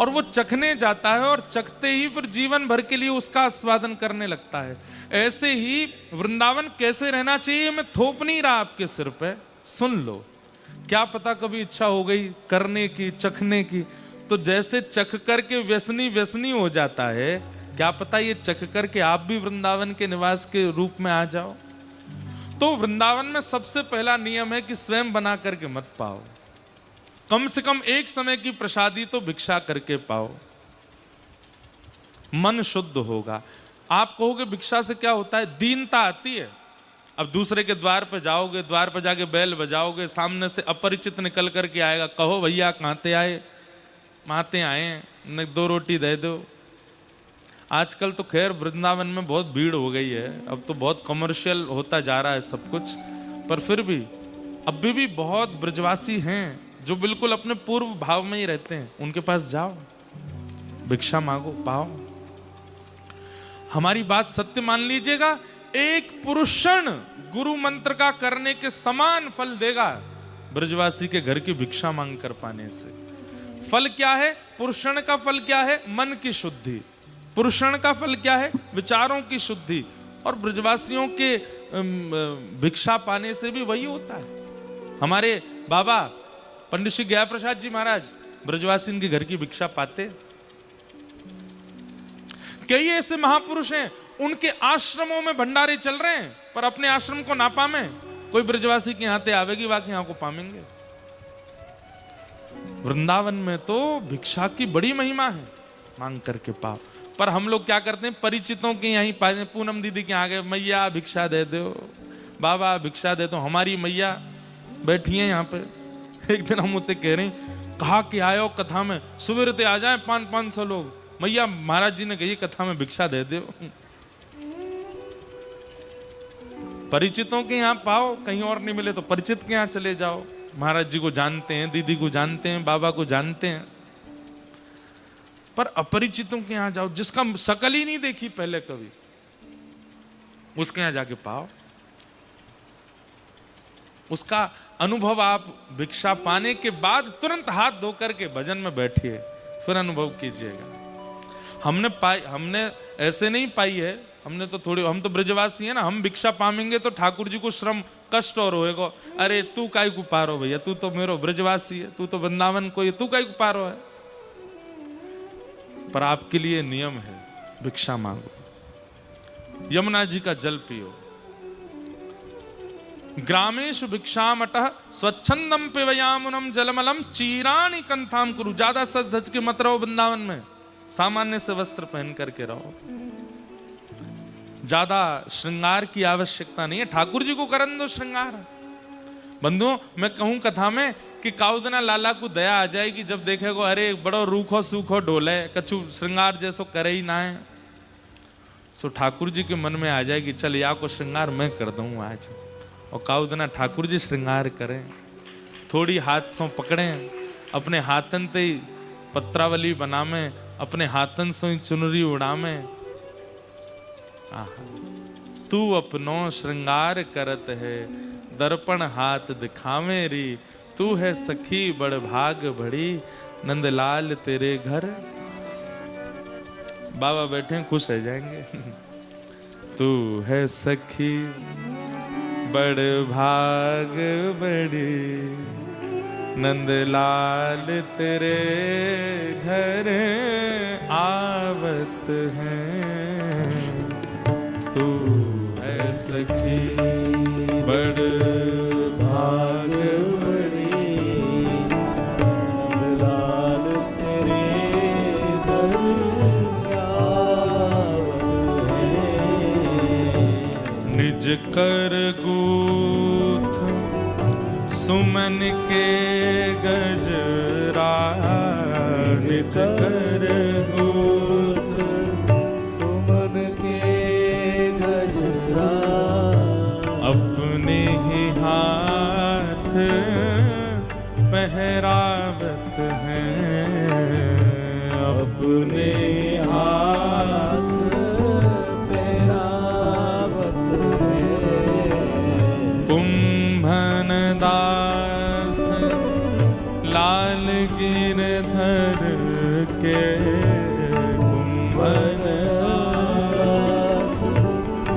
और वो चखने जाता है और चखते ही फिर जीवन भर के लिए उसका आस्वादन करने लगता है। ऐसे ही वृंदावन कैसे रहना चाहिए मैं थोप नहीं रहा आपके सिर पे, सुन लो। क्या पता कभी इच्छा हो गई करने की, चखने की, तो जैसे चख करके व्यसनी व्यसनी हो जाता है, क्या पता ये चख करके आप भी वृंदावन के निवास के रूप में आ जाओ। तो वृंदावन में सबसे पहला नियम है कि स्वयं बना करके मत पाओ, कम से कम एक समय की प्रसादी तो भिक्षा करके पाओ, मन शुद्ध होगा। आप कहोगे भिक्षा से क्या होता है? दीनता आती है। अब दूसरे के द्वार पर जाओगे, द्वार पर जाके बैल बजाओगे, सामने से अपरिचित निकल करके आएगा, कहो भैया कहां आए? माते आए, न 2 रोटी दे दो। आजकल तो खैर वृंदावन में बहुत भीड़ हो गई है, अब तो बहुत कमर्शियल होता जा रहा है सब कुछ, पर फिर भी अभी भी बहुत ब्रजवासी हैं जो बिल्कुल अपने पूर्व भाव में ही रहते हैं। उनके पास जाओ, भिक्षा मांगो, पाओ। हमारी बात सत्य मान लीजिएगा, एक पुरुषण गुरु मंत्र का करने के समान फल देगा ब्रजवासी के घर की भिक्षा मांग कर पाने से। फल क्या है? पुरुषण का फल क्या है? मन की शुद्धि। पुरुषण का फल क्या है? विचारों की शुद्धि। और ब्रजवासियों के भिक्षा पाने से भी वही होता है। हमारे बाबा पंडित श्री गया प्रसाद जी महाराज ब्रजवासी के घर की भिक्षा पाते। कई ऐसे महापुरुष हैं, उनके आश्रमों में भंडारे चल रहे हैं, पर अपने आश्रम को ना पामे। कोई ब्रजवासी के यहाँ आवेगी, बाकी यहाँ को पामेंगे। वृंदावन में तो भिक्षा की बड़ी महिमा है, मांग करके पाओ। पर हम लोग क्या करते हैं? परिचितों के यहीं पाए, पूनम दीदी के आगे, मैया भिक्षा दे दो, बाबा भिक्षा दे दो। हमारी मैया बैठी है यहाँ पे। एक दिन हम उसे कह रहे हैं, कहा कि आयो कथा में, सुबह आ जाए 500 लोग, मैया महाराज जी ने कही कथा में भिक्षा दे दो। परिचितों के यहाँ पाओ, कहीं और नहीं मिले तो परिचित के यहाँ चले जाओ। महाराज जी को जानते हैं, दीदी को जानते हैं, बाबा को जानते हैं, पर अपरिचितों के यहाँ जाओ, जिसका शकल ही नहीं देखी पहले कभी, उसके यहाँ जाके पाओ। उसका अनुभव आप भिक्षा पाने के बाद तुरंत हाथ धो करके भजन में बैठिए, फिर अनुभव कीजिएगा। हमने ऐसे नहीं पाई है, हमने तो थोड़ी, हम तो ब्रजवासी है ना, हम भिक्षा पाएंगे तो ठाकुर जी को श्रम कष्ट और होएगा। अरे तू काई को पारो भैया, तू तो मेरो ब्रजवासी है, तू तो वृंदावन को है, तू काई को पारो है। पर आपके लिए नियम है, भिक्षा मांगो, यमुना जी का जल पियो। ग्रामेषु भिक्षामटः स्वच्छंदम पिबयामुनम जलमलम चीराणि कंथाम कुरु। ज्यादा सज धज के मत रहो वृंदावन में, सामान्य से वस्त्र पहन करके रहो। ज्यादा श्रृंगार की आवश्यकता नहीं है, ठाकुर जी को करन दो श्रृंगार। बंधुओं, मैं कहूं कथा में कि काउदना लाला को दया आ जाएगी जब देखेगो, अरे बड़ो रूखो सूखो डोले, कछु श्रृंगार जैसो करे ही ना है। सो ठाकुर जी के मन में आ जाएगी, चल या को श्रृंगार मैं कर दूं आज। और काउदना ठाकुर जी श्रृंगार करें, थोड़ी हाथ सो पकड़ें, अपने हाथन ते पत्रावली बनावे, अपने हाथन से ही चुनरी उड़ावे। तू अपनो श्रृंगार करत है, दर्पण हाथ दिखावे री। तू है सखी बड़ भाग बड़ी, नंदलाल तेरे घर। बाबा बैठे खुश हो जाएंगे। तू है सखी बड़ भाग बड़ी, नंदलाल तेरे घर आवत हैं। तू है सखी बड़ भाग बड़ी, नंदलाल तेरे घर आवत हैं। निज कर गूथ सुमन के गजरा, निज कर गूथ सुमन के गजरा। अपने ही हाथ पहरावत हैं, अपने हाथ पहरावत हैं। कुंभन दास लाल गिरधर के कुंभन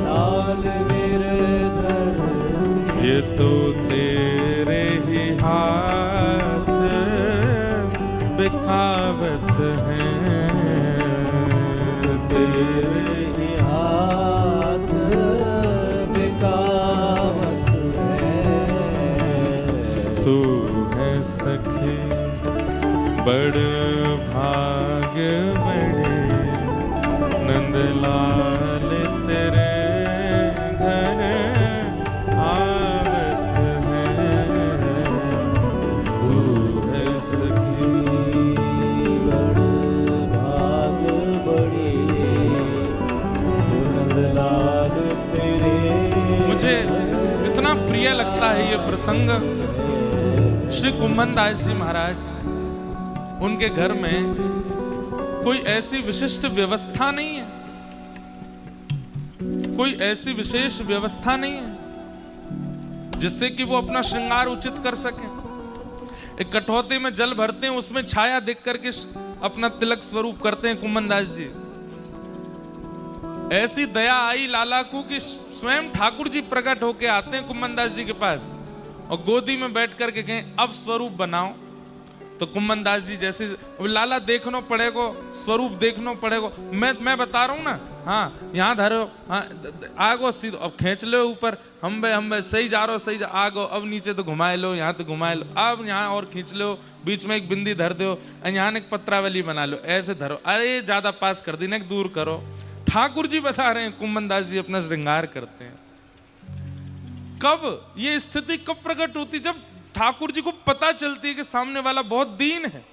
लाल गिरधर ये तो तेरे ही हाथ बिखावत हैं, तेरे ही हाथ बिकावत है। तू है सखी बड़ भाग बड़े नंदलाल तेरे घर आवत है। तू है सखी बड़ भाग बड़ी नंदलाल तेरे। मुझे इतना प्रिय लगता है ये प्रसंग। श्री कुंभन दास जी महाराज, उनके घर में कोई ऐसी विशिष्ट व्यवस्था नहीं है, कोई ऐसी विशेष व्यवस्था नहीं है जिससे कि वो अपना श्रृंगार उचित कर सके। एक कठौते में जल भरते हैं, उसमें छाया देख करके अपना तिलक स्वरूप करते हैं कुंभन दास जी। ऐसी दया आई लाला को कि स्वयं ठाकुर जी प्रकट होके आते हैं कुंभन दास जी के पास और गोदी में बैठ करके कहें अब स्वरूप बनाओ। तो कुंभन दास जी जैसे लाला देखना पड़ेगा, स्वरूप देखना पड़ेगा। मैं बता रहा हूं ना, हाँ यहाँ धरो, हाँ आगो सीधो, अब खींच लो ऊपर, हम बे सही जा रहे हो, सही जा आगो, अब नीचे तो घुमाए लो, यहाँ तो घुमाए लो, अब यहाँ और खींच लो, बीच में एक बिंदी धर दो, यहाँ एक पत्रावली बना लो, ऐसे धरो, अरे ज्यादा पास कर दी ना, दूर करो। ठाकुर जी बता रहे हैं कुंभन दास जी अपना श्रृंगार करते हैं। कब ये स्थिति कब प्रकट होती? जब ठाकुर जी को पता चलती है कि सामने वाला बहुत दीन है,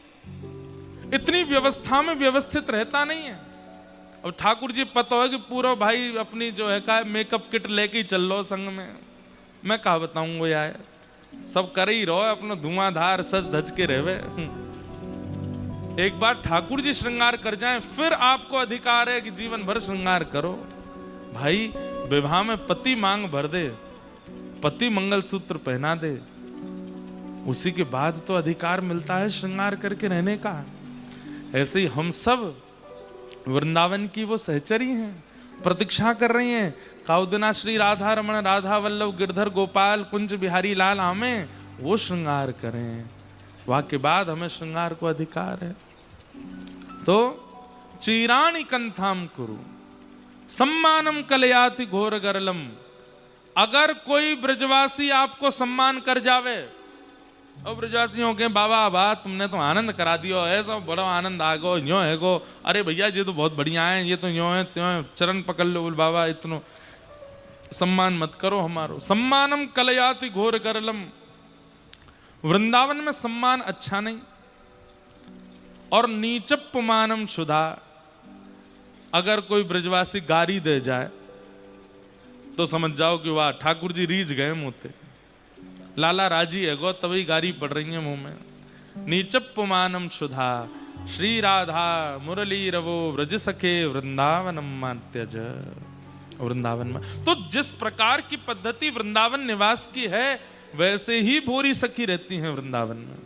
इतनी व्यवस्था में व्यवस्थित रहता नहीं है। अब ठाकुर जी पता है कि पूरा भाई अपनी जो है का मेकअप किट लेके ही चल लो संग में, मैं कहा बताऊंगा यार, सब कर ही रहो अपना धुआंधार सज धज के रहे। एक बार ठाकुर जी श्रृंगार कर जाएं, फिर आपको अधिकार है कि जीवन भर श्रृंगार करो। भाई विवाह में पति मांग भर दे, पति मंगलसूत्र पहना दे, उसी के बाद तो अधिकार मिलता है श्रृंगार करके रहने का। ऐसे ही हम सब वृंदावन की वो सहचरी हैं, प्रतीक्षा कर रही हैं काउदिना श्री राधा रमण राधा वल्लभ गिरधर गोपाल कुंज बिहारी लाल हमें वो श्रृंगार करें, वहां के बाद हमें श्रृंगार को अधिकार है। तो चीराणि कंथाम कुरु सम्मानम कलयाति घोर गरलम। अगर कोई ब्रजवासी आपको सम्मान कर जावे, और ब्रजवासियों के बाबा बा तुमने तो आनंद करा दियो, ऐसा बड़ा आनंद आ गो, यो है गो, अरे भैया ये तो बहुत बढ़िया है, ये तो यो है त्यों है, चरण पकड़ लो, बोल बाबा इतनो सम्मान मत करो हमारो। सम्मानम कलयाति घोर गरलम। वृंदावन में सम्मान अच्छा नहीं। और नीचप्पमानम क्षुधा। अगर कोई ब्रजवासी गारी दे जाए तो समझ जाओ कि वाह ठाकुर जी रीझ गए मुझे, लाला राजी है गो तभी गारी पड़ रही है मुंह में। नीचप्पमानम क्षुधा श्री राधा मुरली रवो व्रज सखे वृंदावनम मात्यज। वृंदावन में तो जिस प्रकार की पद्धति वृंदावन निवास की है वैसे ही भोरी सखी रहती हैं वृंदावन में।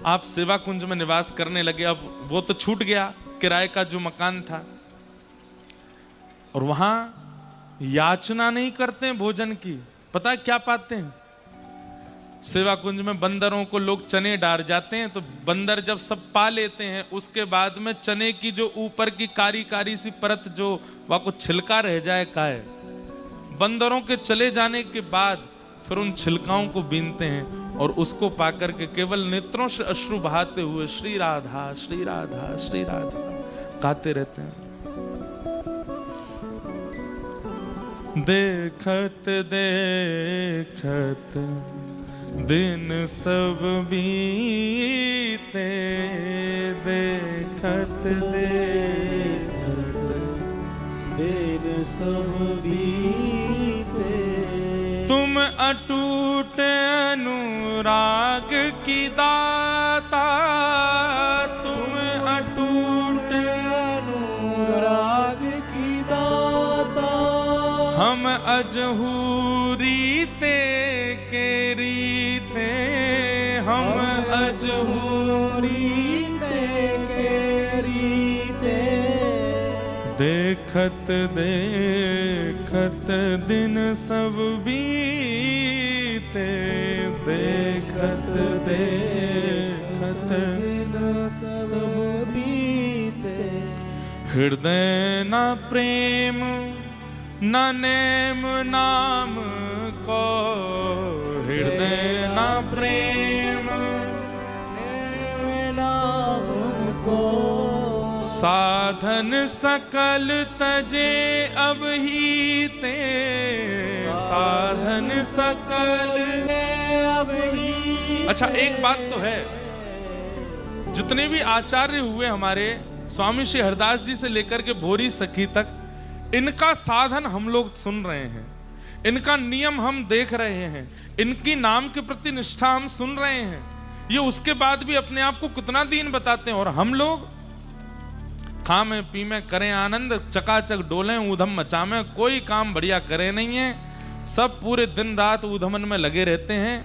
आप सेवा कुंज में निवास करने लगे, अब वो तो छूट गया किराए का जो मकान था, और वहां याचना नहीं करते हैं भोजन की। पता है क्या पाते हैं? सेवा कुंज में बंदरों को लोग चने डाल जाते हैं, तो बंदर जब सब पा लेते हैं उसके बाद में चने की जो ऊपर की कारी कारी सी परत जो वहां को छिलका रह जाए का है, बंदरों के चले जाने के बाद फिर उन छिलकाओं को बीनते हैं और उसको पाकर के केवल नेत्रों से अश्रु बहाते हुए श्री राधा श्री राधा श्री राधा गाते रहते हैं। देखत देखत दिन सब बीते, देखत देखत दिन सब बीते। तुम अटूट अनुराग की दाता, तुम अटूट अनुराग की दाता। हम अजहू रीते के रीते, हम अजहू रीते के रीते देखत देखत दिन सब बीते, देखत देखत दिन सब बीते हृदय न प्रेम न नेम नाम को, हृदय न प्रेम नाम को साधन सकल तजे अब ही ते, साधन सकल अब ही। अच्छा एक बात तो है, जितने भी आचार्य हुए हमारे स्वामी श्री हरदास जी से लेकर के भोरी सखी तक, इनका साधन हम लोग सुन रहे हैं, इनका नियम हम देख रहे हैं, इनकी नाम के प्रति निष्ठा हम सुन रहे हैं। ये उसके बाद भी अपने आप को कितना दीन बताते हैं, और हम लोग खामें पीमें करें आनंद, चकाचक डोलें ऊधम मचामें, कोई काम बढ़िया करे नहीं है, सब पूरे दिन रात ऊधमन में लगे रहते हैं।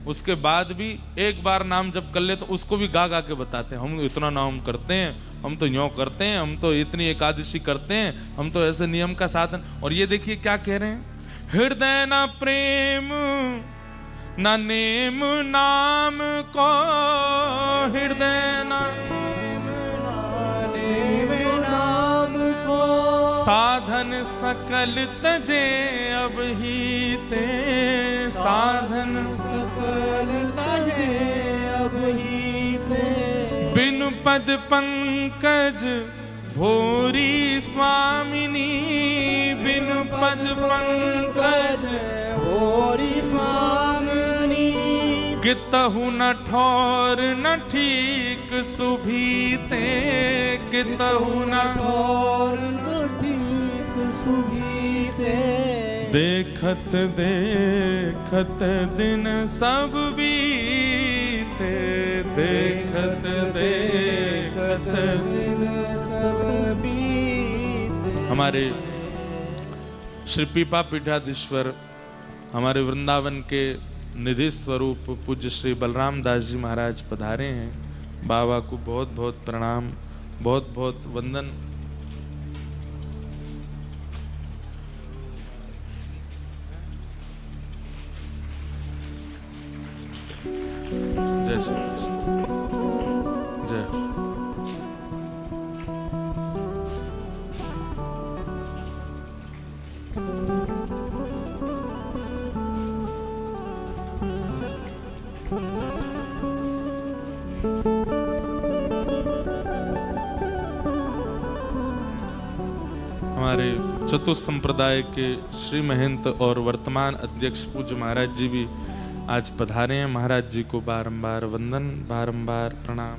उसके बाद भी एक बार नाम जब कर ले तो उसको भी गा गा के बताते हैं, हम इतना नाम करते हैं, हम तो यूं करते हैं, हम तो इतनी एकादशी करते हैं, हम तो ऐसे नियम का साधन। और ये देखिए क्या कह रहे हैं, हृदय न प्रेम न नेम नाम को, हृदय न नाम को साधन सकल तजे अब ही ते, साधन सकल तजे अब ही ते बिनु पद पंकज भोरी स्वामिनी, बिनु पद पंकज भोरी स्वामिनी कितहु न ठौर न ठीक सुभीते, कितहु न और न ठीक सुभीते देखत देखत दिन सब बीते, देखत देखत दिन सब बीते। हमारे श्री पीपा पीठाधीश्वर हमारे वृंदावन के निधि स्वरूप पूज्य श्री बलराम दास जी महाराज पधारे हैं। बाबा को बहुत बहुत प्रणाम, बहुत बहुत वंदन। जय श्री कृष्ण, जय। हमारे चतुर्थ संप्रदाय के श्री महंत और वर्तमान अध्यक्ष पूज्य महाराज जी भी आज पधारे हैं। महाराज जी को बारंबार वंदन, बारंबार प्रणाम।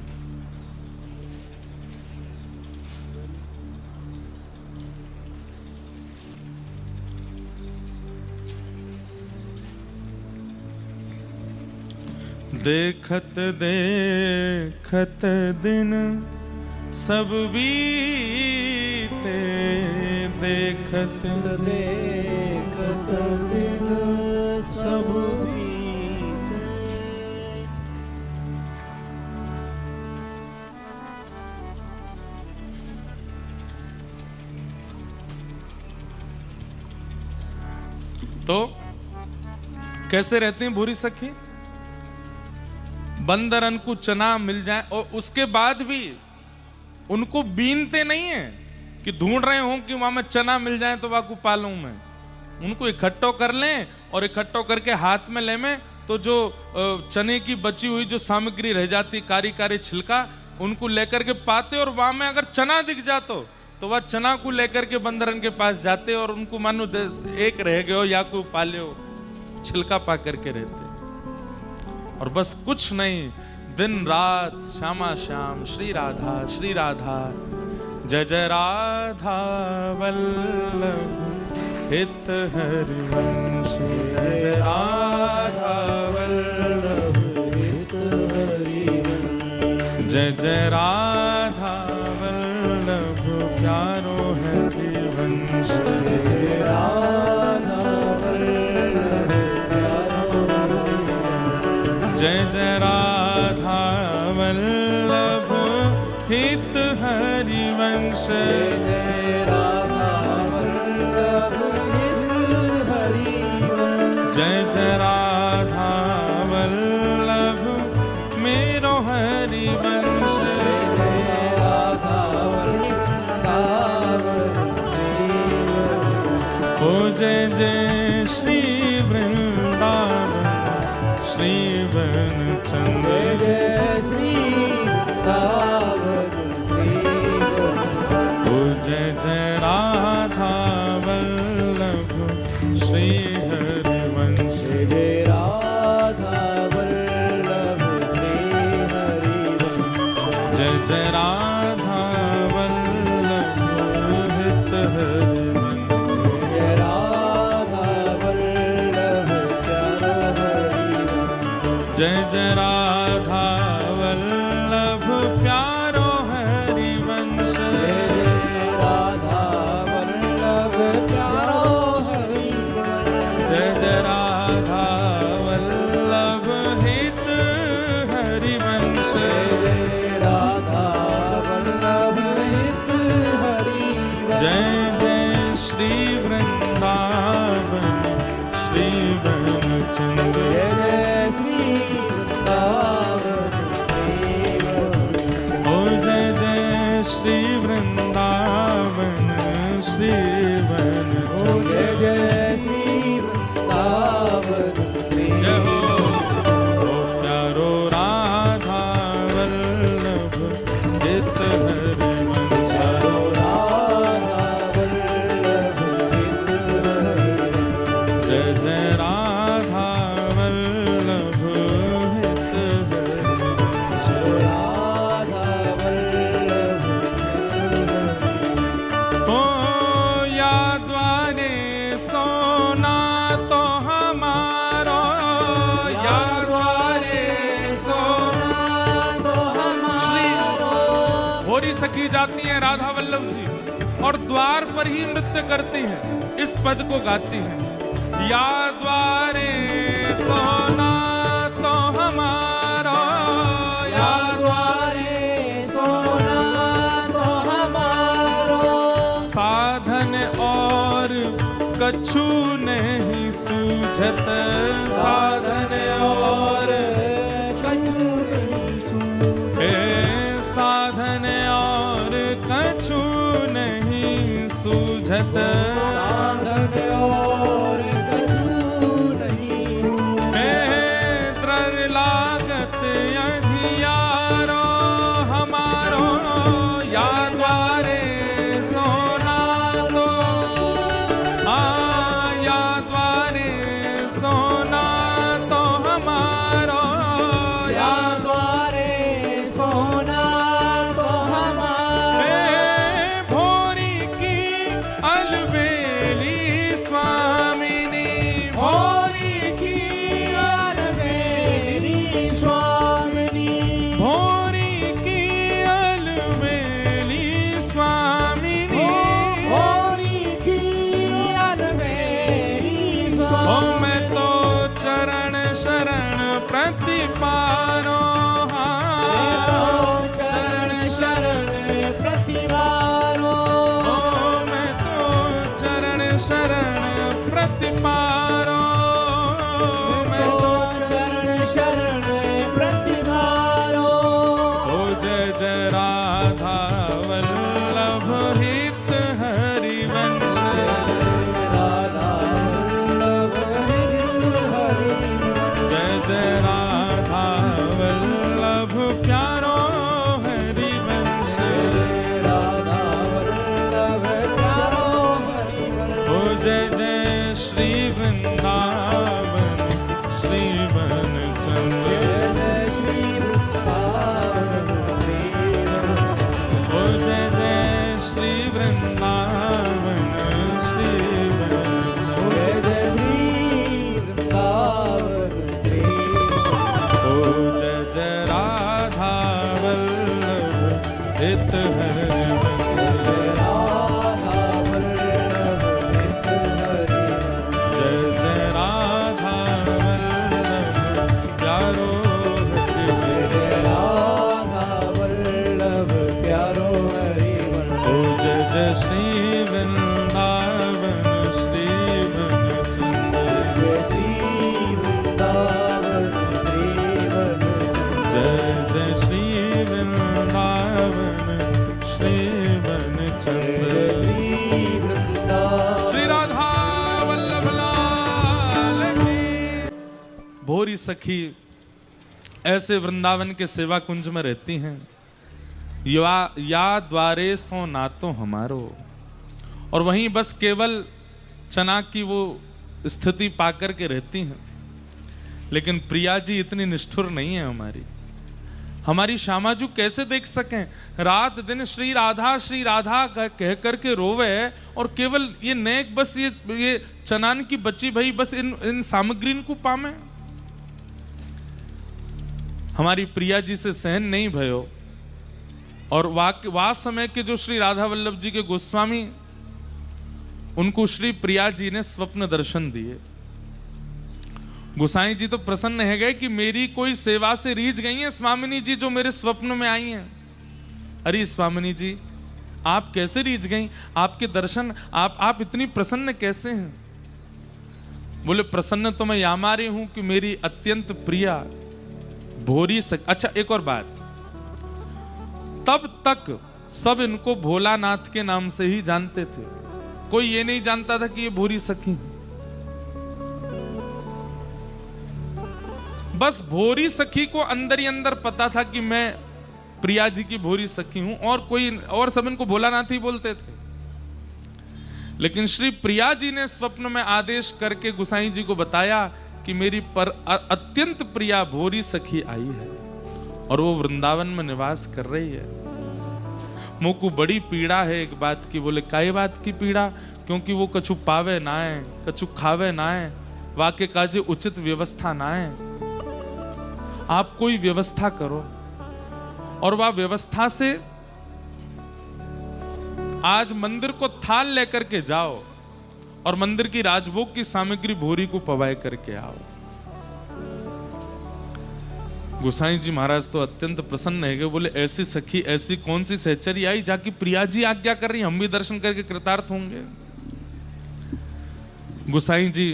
देखत देखत दिन सब बीते, देखत देखत दिन सब बीते तो कैसे रहते हैं भूरी सखी? बंदरन को चना मिल जाए और उसके बाद भी उनको बीनते नहीं है कि ढूंढ रहे हो कि वहां में चना मिल जाए तो वाकू पालूं मैं। उनको इकट्ठो कर लें और इकट्ठो करके हाथ में ले में तो जो चने की बची हुई जो सामग्री रह जाती, कारी कारी छिलका, उनको लेकर के पाते और वहां में अगर चना दिख जातो तो वह चना को लेकर के बंदरन के पास जाते और उनको मानो एक रह गए हो या को पाले हो, छिलका पा करके रहते। और बस कुछ नहीं, दिन रात श्यामा श्याम श्री राधा श्री राधा, जय जय राधा वल्लभ हित हरिवंश, जय जय राधा वल्लभ हित हरिवंश, जय जय राधा वल्लभ प्यारो हरिवंश, जय राधा वल्लभ प्यारो जय जय राधा वल्लभ हित हरिवंश जय जय राधा वल्लभ हित हरिवंश जय जय राधा वल्लभ मेरो हरिवंश ओ जय जय श्री वृंदावन श्री वन चंद्र जय श्री वृंदावन श्री ओ जय जय राधा वल्लभ श्री हरिवंश जय जय राधा वल्लभ श्री हरिवंश जय जय राधा वल्लभ हित हरिवंश जय राधा वल्लभ प्यारा हरिवंश जय जय राधा वल्लभ प्यारो हरिवंश जय जय राधा वल्लभ प्यारो हरिवंश जय जय राधा वल्लभ हित हरिवंश जय जय राधा वल्लभ हित हरिवंश जय जय श्री वृंदावन श्री वन चंद्र जय जय श्री वृंदावन श्री वृंदावन ओ जय जय श्री वृंदावन श्री वन ओ चंद्र जय जय श्री वृंदावन श्री जय हो ओ प्यारो राधा वल्लभ हित हरिवंश राधा वल्लभ हित हरिवंश जय जय राधा वल्लभ हित हरिवंश राधा वल्लभ ओ या द्वारे सोना तो हमारो या द्वारे सोना तो हमारो भोरी सखी जाती हैं राधा वल्लभ जी और द्वार पर ही नृत्य करती हैं, इस पद को गाती हैं। या द्वारे सोना तो हमारो या द्वारे सोना तो हमारो साधन और कछु नहीं सूझत साधन और कछु नहीं सूझत हे साधन और कछु नहीं सूझत साधन और कछु नहीं सूझत हे त्रर लागत अधियारो हमारो या द्वारे सोना लो या द्वारे सोना तो हमारो या द्वारे सोना तो हमारो हे भोरी की अलबेली स्वामिनी भोरी की अलबेली स्वामिनी भोरी की अलबेली स्वामिनी भोरी की अलबेली ओ स्वामिनी मैं तो चरण शरण प्रतिपारो मैं तो चरण शरण प्रतिवारो ओ मैं तो चरण शरण प्रतिपारो मैं तो चरण शरण प्रतिवारो ओ जय जय राधा वल्लभ हित हरिवंश राधा वल्लभ हित हरिवंश जय जय राधा वल्लभ प्यारो हरिवंश राधा वल्लभ प्यारो हरिवंश ओ जय जय श्री वृंदावन श्री वन चंद्र जय जय श्री वृंदावन श्री वृंदावन ओ जय जय श्री वृंदावन श्री वन चंद्र जय जय श्री वृंदावन श्री वृंदावन ओ जय जय राधा वल्लभ हित हरिवंश राधा वल्लभ हित हरिवंश जय जय राधा वल्लभ प्यारो हरिवंश राधा वल्लभ सखी ऐसे वृंदावन के सेवा कुंज में रहती हैं। या द्वारे सो नातो हमारो, और वहीं बस केवल चना की वो स्थिति पाकर के रहती हैं। लेकिन प्रिया जी इतनी निष्ठुर नहीं है हमारी श्यामाजू कैसे देख सकें? रात दिन श्री राधा कह करके रोवे, और केवल ये नेक बस ये चनान की बच्ची भाई बस इन सामग्री को पामे। हमारी प्रिया जी से सहन नहीं भयो, और वा समय के जो श्री राधा वल्लभ जी के गोस्वामी, उनको श्री प्रिया जी ने स्वप्न दर्शन दिए। गोसाई जी तो प्रसन्न है गए कि मेरी कोई सेवा से रीझ गई है स्वामिनी जी, जो मेरे स्वप्न में आई हैं। अरे स्वामिनी जी, आप कैसे रीझ गई? आपके दर्शन, आप इतनी प्रसन्न कैसे हैं? बोले प्रसन्न तो मैं यामारी हूं कि मेरी अत्यंत प्रिया भोरी अच्छा एक और बात, तब तक सब इनको भोलानाथ के नाम से ही जानते थे, कोई ये नहीं जानता था कि ये भोरी सखी। बस भोरी सखी को अंदर ही अंदर पता था कि मैं प्रिया जी की भोरी सखी हूं, और सब इनको भोलानाथ ही बोलते थे। लेकिन श्री प्रिया जी ने स्वप्न में आदेश करके गुसाई जी को बताया कि मेरी पर अत्यंत प्रिया भोरी सखी आई है, और वो वृंदावन में निवास कर रही है। मोको बड़ी पीड़ा है एक बात की। बोले काई बात की पीड़ा? क्योंकि वो कछु पावे ना है, कछु खावे ना है, वाके काजे उचित व्यवस्था ना है। आप कोई व्यवस्था करो, और वह व्यवस्था से आज मंदिर को थाल लेकर के जाओ, और मंदिर की राजभोग की सामग्री भोरी को पवाए करके आओ। गोसाई जी महाराज तो अत्यंत प्रसन्न है। बोले ऐसी सखी, ऐसी कौन सी सहचरी आई जाकी प्रिया जी आज्ञा कर रही, हम भी दर्शन करके कृतार्थ होंगे। गोसाई जी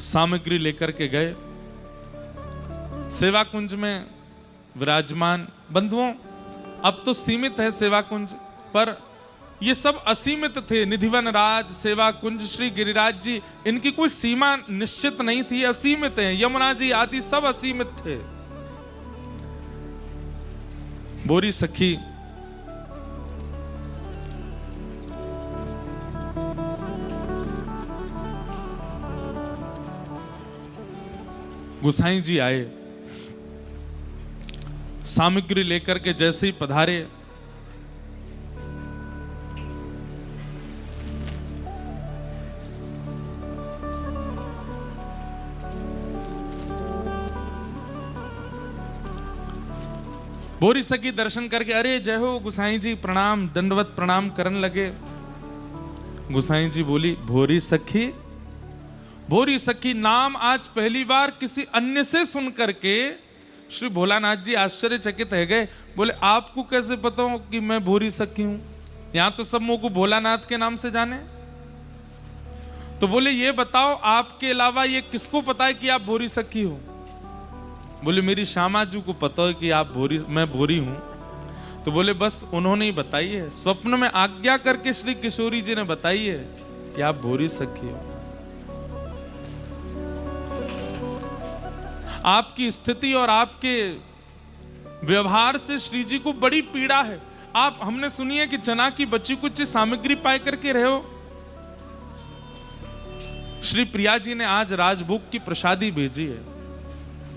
सामग्री लेकर के गए, सेवा कुंज में विराजमान। बंधुओं, अब तो सीमित है सेवा कुंज, पर ये सब असीमित थे। निधिवन राज, सेवा कुंज, श्री गिरिराज जी, इनकी कोई सीमा निश्चित नहीं थी, असीमित है। यमुना जी आदि सब असीमित थे। बोरी सखी गुसाई जी आए, सामग्री लेकर के जैसे ही पधारे, बोरी सखी दर्शन करके अरे जय हो गुसाई जी, प्रणाम, दंडवत प्रणाम करने लगे। गुसाई जी बोली भोरी सखी, भोरी सखी नाम आज पहली बार किसी अन्य से सुन करके श्री भोलानाथ जी आश्चर्यचकित है गए। बोले आपको कैसे पता हो कि मैं भोरी सखी हूं? यहां तो सब मुझको भोलानाथ के नाम से जाने। तो बोले ये बताओ आपके अलावा ये किसको पता है कि आप भोरी सखी हो? बोले मेरी श्यामाजू को पता है कि आप मैं भोरी हूं। तो बोले बस उन्होंने ही बताई है, स्वप्न में आज्ञा करके श्री किशोरी जी ने बताई है कि आप भोरी सखी हो। आपकी स्थिति और आपके व्यवहार से श्री जी को बड़ी पीड़ा है। आप, हमने सुनी है कि चना की बच्ची कुछ सामग्री पाए करके रहे हो। श्री प्रिया जी ने आज राजभोग की प्रसादी भेजी है,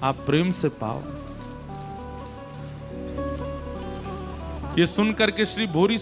आप प्रेम से पाओ। ये सुनकर के श्री भोरी